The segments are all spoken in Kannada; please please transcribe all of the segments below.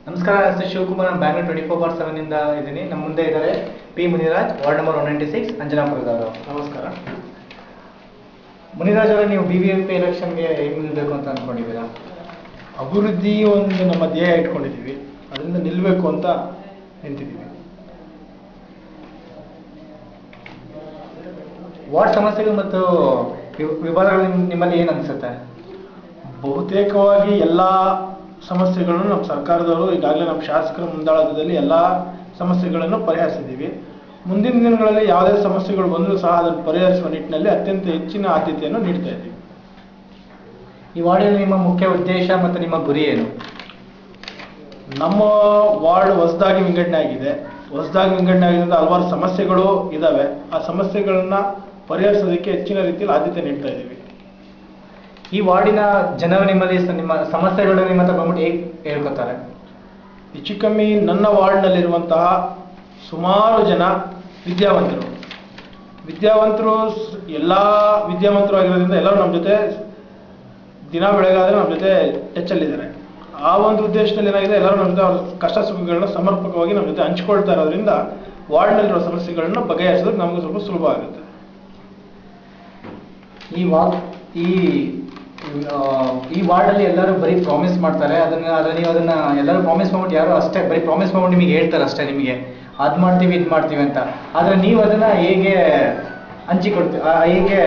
ನಮಸ್ಕಾರ, ಹೆಸರು ಶಿವಕುಮಾರ್. ನಾನು ಬ್ಯಾಂಗ್ಳೂರ್ 24/7 ಇಂದ ಇದ್ದೀನಿ. ನಮ್ಮ ಮುಂದೆ ಇದ್ದಾರೆ ಪಿ ಮುನಿರಾಜ್, ವಾರ್ಡ್ ನಂಬರ್ 196, ಅಂಜನಾಪುರದವರು. ನಮಸ್ಕಾರ. ಮುನಿರಾಜ್ ಅವರೇ, ನೀವು BBMP ಎಲೆಕ್ಷನ್ಗೆ ಹೇಗೆ ನಿಲ್ಲಬೇಕು ಅಂತ ಅಂದ್ಕೊಂಡಿದ್ದೀರಾ? ಅಭಿವೃದ್ಧಿ ಒಂದು ನಮ್ಮ ಧ್ಯೇಯ ಇಟ್ಕೊಂಡಿದ್ದೀವಿ, ಅದರಿಂದ ನಿಲ್ಲಬೇಕು ಅಂತ ನಿಂತಿದ್ದೀವಿ. ವಾರ್ಡ್ ಸಮಸ್ಯೆಗಳು ಮತ್ತು ವಿವಾದಗಳು ನಿಮ್ಮಲ್ಲಿ ಏನು ಅನಿಸುತ್ತೆ? ಬಹುತೇಕವಾಗಿ ಎಲ್ಲ ಸಮಸ್ಯೆಗಳನ್ನು ನಮ್ಮ ಸರ್ಕಾರದವರು ಈಗಾಗಲೇ ನಮ್ಮ ಶಾಸಕರ ಮುಂದಾಳತ್ವದಲ್ಲಿ ಎಲ್ಲ ಸಮಸ್ಯೆಗಳನ್ನು ಪರಿಹರಿಸಿದ್ದೀವಿ. ಮುಂದಿನ ದಿನಗಳಲ್ಲಿ ಯಾವುದೇ ಸಮಸ್ಯೆಗಳು ಬಂದರೂ ಸಹ ಅದನ್ನು ಪರಿಹರಿಸುವ ನಿಟ್ಟಿನಲ್ಲಿ ಅತ್ಯಂತ ಹೆಚ್ಚಿನ ಆದ್ಯತೆಯನ್ನು ನೀಡ್ತಾ ಇದ್ದೀವಿ. ಈ ವಾರ್ಡಿನಲ್ಲಿ ನಿಮ್ಮ ಮುಖ್ಯ ಉದ್ದೇಶ ಮತ್ತು ನಿಮ್ಮ ಗುರಿ ಏನು? ನಮ್ಮ ವಾರ್ಡ್ ಹೊಸದಾಗಿ ವಿಂಗಡಣೆ ಆಗಿದೆ. ಹೊಸದಾಗಿ ವಿಂಗಡಣೆ ಆಗಿದ್ದರಿಂದ ಹಲವಾರು ಸಮಸ್ಯೆಗಳು ಇದ್ದಾವೆ. ಆ ಸಮಸ್ಯೆಗಳನ್ನ ಪರಿಹರಿಸೋದಕ್ಕೆ ಹೆಚ್ಚಿನ ರೀತಿಯಲ್ಲಿ ಆದ್ಯತೆ ನೀಡ್ತಾ ಇದ್ದೀವಿ. ಈ ವಾರ್ಡಿನ ಜನರು ನಿಮ್ಮಲ್ಲಿ ನಿಮ್ಮ ಸಮಸ್ಯೆಗಳು ನಿಮ್ಮ ಹತ್ರ ಬಂದ್ಬಿಟ್ಟು ಹೇಗೆ ಹೇಳ್ಕೊತಾರೆ? ಹೆಚ್ಚು ಕಮ್ಮಿ ನನ್ನ ವಾರ್ಡ್ನಲ್ಲಿರುವಂತಹ ಸುಮಾರು ಜನ ವಿದ್ಯಾವಂತರು ಎಲ್ಲ ವಿದ್ಯಾವಂತರು ಆಗಿರೋದ್ರಿಂದ ಎಲ್ಲರೂ ನಮ್ಮ ಜೊತೆ ದಿನ ಬೆಳಗಾದ್ರೆ ನಮ್ಮ ಜೊತೆ ಟಚ್ಚಲ್ಲಿದ್ದಾರೆ. ಆ ಒಂದು ಉದ್ದೇಶದಲ್ಲಿ ಏನಾಗಿದೆ, ಎಲ್ಲರೂ ನಮ್ಮ ಜೊತೆ ಅವ್ರ ಕಷ್ಟ ಸುಖಗಳನ್ನ ಸಮರ್ಪಕವಾಗಿ ನಮ್ಮ ಜೊತೆ ಹಂಚ್ಕೊಳ್ತಾ ಇರೋದ್ರಿಂದ ವಾರ್ಡ್ನಲ್ಲಿರೋ ಸಮಸ್ಯೆಗಳನ್ನ ಬಗೆಹರಿಸೋದಕ್ಕೆ ನಮಗೂ ಸ್ವಲ್ಪ ಸುಲಭ ಆಗುತ್ತೆ. ಈ ವಾರ್ಡಲ್ಲಿ ಎಲ್ಲರೂ ಬರೀ ಪ್ರಾಮಿಸ್ ಮಾಡ್ತಾರೆ. ನೀವು ಅದನ್ನ ಎಲ್ಲರೂ ಪ್ರಾಮಿಸ್ ಮಾಡ್ಬಿಟ್ಟು ಯಾರು ಅಷ್ಟೇ ಬರೀ ಪ್ರಾಮಿಸ್ ಮಾಡ್ಬಿಟ್ಟು ನಿಮಗೆ ಹೇಳ್ತಾರೆ ಅಷ್ಟೇ, ನಿಮಗೆ ಅದು ಮಾಡ್ತೀವಿ ಇದು ಮಾಡ್ತೀವಿ ಅಂತ. ಆದರೆ ನೀವು ಅದನ್ನ ಹೇಗೆ ಹೇಗೆ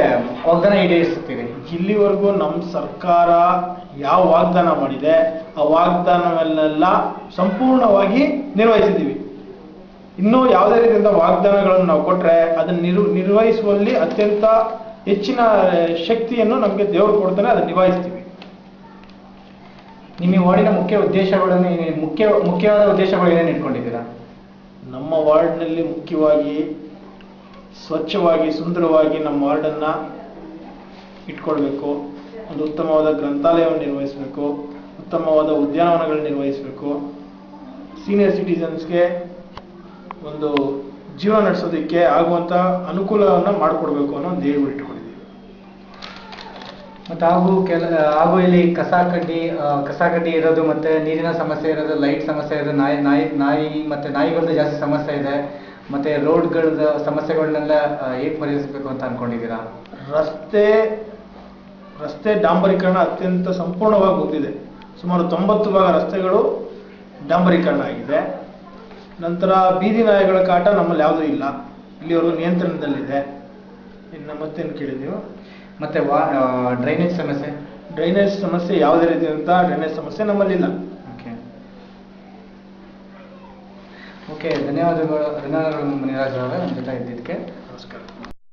ವಾಗ್ದಾನ ಈಡೇರಿಸ್ತೀರಿ? ಇಲ್ಲಿವರೆಗೂ ನಮ್ಮ ಸರ್ಕಾರ ಯಾವ ವಾಗ್ದಾನ ಮಾಡಿದೆ ಆ ವಾಗ್ದಾನವನ್ನೆಲ್ಲ ಸಂಪೂರ್ಣವಾಗಿ ನಿರ್ವಹಿಸಿದ್ದೀವಿ. ಇನ್ನೂ ಯಾವುದೇ ರೀತಿಯಿಂದ ವಾಗ್ದಾನಗಳನ್ನು ನಾವು ಕೊಟ್ಟರೆ ಅದನ್ನು ನಿರ್ವಹಿಸುವಲ್ಲಿ ಅತ್ಯಂತ ಹೆಚ್ಚಿನ ಶಕ್ತಿಯನ್ನು ನಮಗೆ ದೇವರು ಕೊಡ್ತಾನೆ, ಅದನ್ನು ನಿಭಾಯಿಸ್ತೀವಿ. ನಿಮ್ಮ ವಾರ್ಡಿನ ಮುಖ್ಯವಾದ ಉದ್ದೇಶಗಳು ಏನೇನು ಇಟ್ಕೊಂಡಿದ್ದೀರಾ? ನಮ್ಮ ವಾರ್ಡ್ನಲ್ಲಿ ಮುಖ್ಯವಾಗಿ ಸ್ವಚ್ಛವಾಗಿ ಸುಂದರವಾಗಿ ನಮ್ಮ ವಾರ್ಡನ್ನು ಇಟ್ಕೊಳ್ಬೇಕು. ಒಂದು ಉತ್ತಮವಾದ ಗ್ರಂಥಾಲಯವನ್ನು ನಿರ್ವಹಿಸಬೇಕು, ಉತ್ತಮವಾದ ಉದ್ಯಾನವನಗಳನ್ನು ನಿರ್ವಹಿಸಬೇಕು, ಸೀನಿಯರ್ ಸಿಟಿಸನ್ಸ್ಗೆ ಒಂದು ಜೀವನ ನಡೆಸೋದಕ್ಕೆ ಆಗುವಂಥ ಅನುಕೂಲವನ್ನು ಮಾಡಿಕೊಡ್ಬೇಕು ಅನ್ನೋ ಒಂದು ಧ್ಯೇಯ ಇಟ್ಕೊಂಡಿದ್ದೀವಿ. ಮತ್ತು ಹಾಗೂ ಇಲ್ಲಿ ಕಸ ಕಡ್ಡಿ ಇರೋದು, ಮತ್ತು ನೀರಿನ ಸಮಸ್ಯೆ ಇರೋದು, ಲೈಟ್ ಸಮಸ್ಯೆ ಇರೋದು, ಮತ್ತು ನಾಯಿಗಳದ್ದು ಜಾಸ್ತಿ ಸಮಸ್ಯೆ ಇದೆ. ಮತ್ತು ರೋಡ್ಗಳದ ಸಮಸ್ಯೆಗಳನ್ನೆಲ್ಲ ಹೇಗೆ ಪರಿಹರಿಸಬೇಕು ಅಂತ ಅಂದ್ಕೊಂಡಿದ್ದೀರಾ? ರಸ್ತೆ ಡಾಂಬರೀಕರಣ ಅತ್ಯಂತ ಸಂಪೂರ್ಣವಾಗಿ ಮುಗಿದಿದೆ. ಸುಮಾರು 90 ಭಾಗ ರಸ್ತೆಗಳು ಡಾಂಬರೀಕರಣ ಆಗಿದೆ. ನಂತರ ಬೀದಿ ನಾಯಿಗಳ ಕಾಟ ನಮ್ಮಲ್ಲಿ ಯಾವುದೂ ಇಲ್ಲ, ಇಲ್ಲಿವರೆಗೂ ನಿಯಂತ್ರಣದಲ್ಲಿದೆ. ಇನ್ನು ಮತ್ತೇನು ಕೇಳಿದ್ದೀವಿ? ಮತ್ತು ಡ್ರೈನೇಜ್ ಸಮಸ್ಯೆ ಯಾವುದೇ ರೀತಿಯಾದಂಥ ಡ್ರೈನೇಜ್ ಸಮಸ್ಯೆ ನಮ್ಮಲ್ಲಿಲ್ಲ. ಓಕೆ, ಧನ್ಯವಾದಗಳು ಮುನಿರಾಜ್ ಅವರೇ ನಮ್ಮ ಜೊತೆ ಇದ್ದಿದ್ದಕ್ಕೆ. ನಮಸ್ಕಾರ.